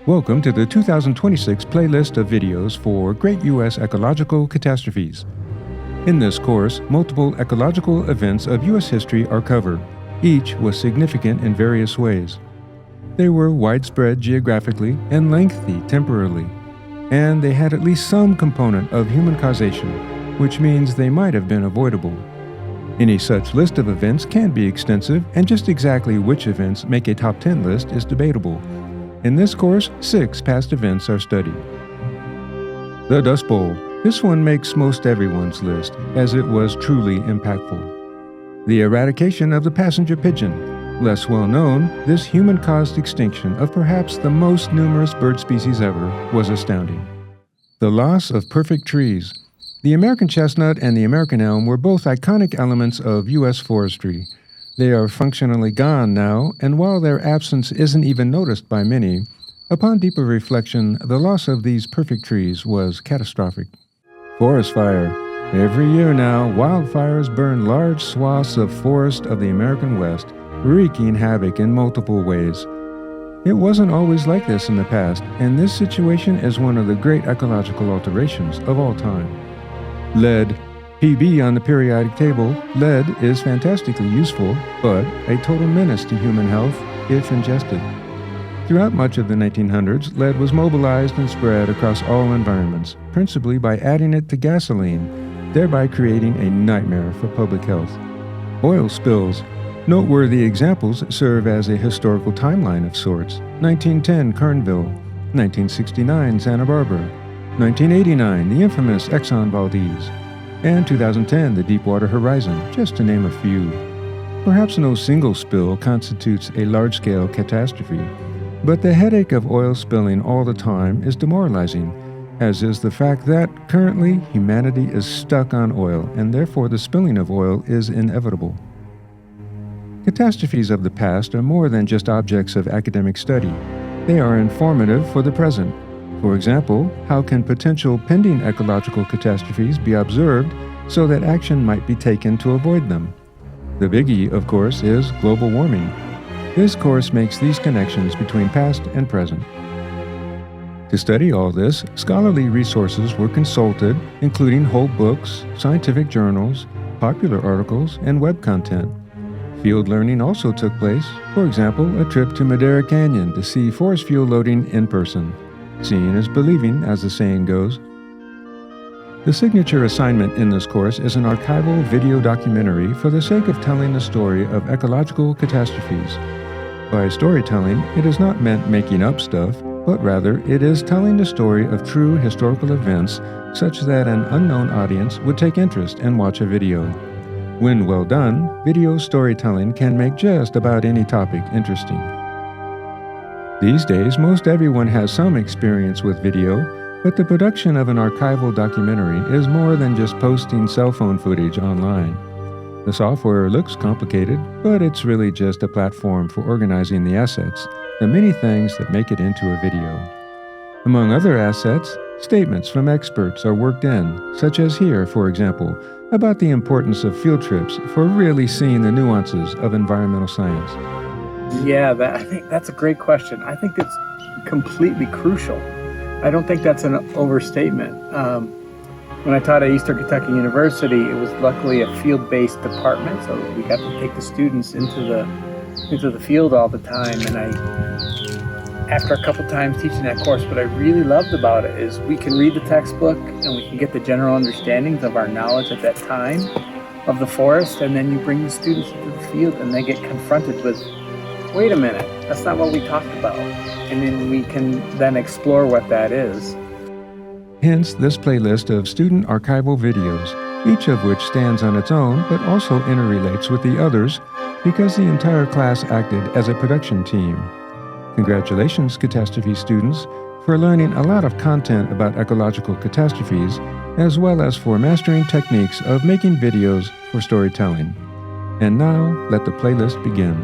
Welcome to the 2026 playlist of videos for Great U.S. Ecological Catastrophes. In this course, multiple ecological events of U.S. history are covered. Each was significant in various ways. They were widespread geographically and lengthy temporally, and they had at least some component of human causation, which means they might have been avoidable. Any such list of events can be extensive, and just exactly which events make a top 10 list is debatable. In this course, 6 past events are studied. The Dust Bowl. This one makes most everyone's list, as it was truly impactful. The eradication of the passenger pigeon. Less well known, this human-caused extinction of perhaps the most numerous bird species ever was astounding. The loss of perfect trees. The American chestnut and the American elm were both iconic elements of U.S. forestry. They are functionally gone now, and while their absence isn't even noticed by many, upon deeper reflection, the loss of these perfect trees was catastrophic. Forest fire. Every year now, wildfires burn large swaths of forest of the American West, wreaking havoc in multiple ways. It wasn't always like this in the past, and this situation is one of the great ecological alterations of all time. Lead. PB on the periodic table, lead is fantastically useful, but a total menace to human health if ingested. Throughout much of the 1900s, lead was mobilized and spread across all environments, principally by adding it to gasoline, thereby creating a nightmare for public health. Oil spills. Noteworthy examples serve as a historical timeline of sorts. 1910 Kernville, 1969 Santa Barbara, 1989 the infamous Exxon Valdez, and 2010 the Deepwater Horizon, just to name a few. Perhaps no single spill constitutes a large-scale catastrophe, but the headache of oil spilling all the time is demoralizing, as is the fact that, currently, humanity is stuck on oil, and therefore the spilling of oil is inevitable. Catastrophes of the past are more than just objects of academic study. They are informative for the present. For example, how can potential pending ecological catastrophes be observed so that action might be taken to avoid them? The biggie, of course, is global warming. This course makes these connections between past and present. To study all this, scholarly resources were consulted, including whole books, scientific journals, popular articles, and web content. Field learning also took place, for example, a trip to Madera Canyon to see forest fuel loading in person. Seeing is believing, as the saying goes. The signature assignment in this course is an archival video documentary for the sake of telling the story of ecological catastrophes. By storytelling, it is not meant making up stuff, but rather it is telling the story of true historical events such that an unknown audience would take interest and watch a video. When well done, video storytelling can make just about any topic interesting. These days, most everyone has some experience with video, but the production of an archival documentary is more than just posting cell phone footage online. The software looks complicated, but it's really just a platform for organizing the assets, the many things that make it into a video. Among other assets, statements from experts are worked in, such as here, for example, about the importance of field trips for really seeing the nuances of environmental science. Yeah, I think that's a great question. I think it's completely crucial. I don't think that's an overstatement. When I taught at Eastern Kentucky University, it was luckily a field-based department, so we got to take the students into the field all the time. And after a couple times teaching that course, what I really loved about it is we can read the textbook and we can get the general understandings of our knowledge at that time of the forest, and then you bring the students into the field and they get confronted with, wait a minute, that's not what we talked about. And then we can then explore what that is. Hence this playlist of student archival videos, each of which stands on its own but also interrelates with the others because the entire class acted as a production team. Congratulations, Catastrophe students, for learning a lot of content about ecological catastrophes, as well as for mastering techniques of making videos for storytelling. And now, let the playlist begin.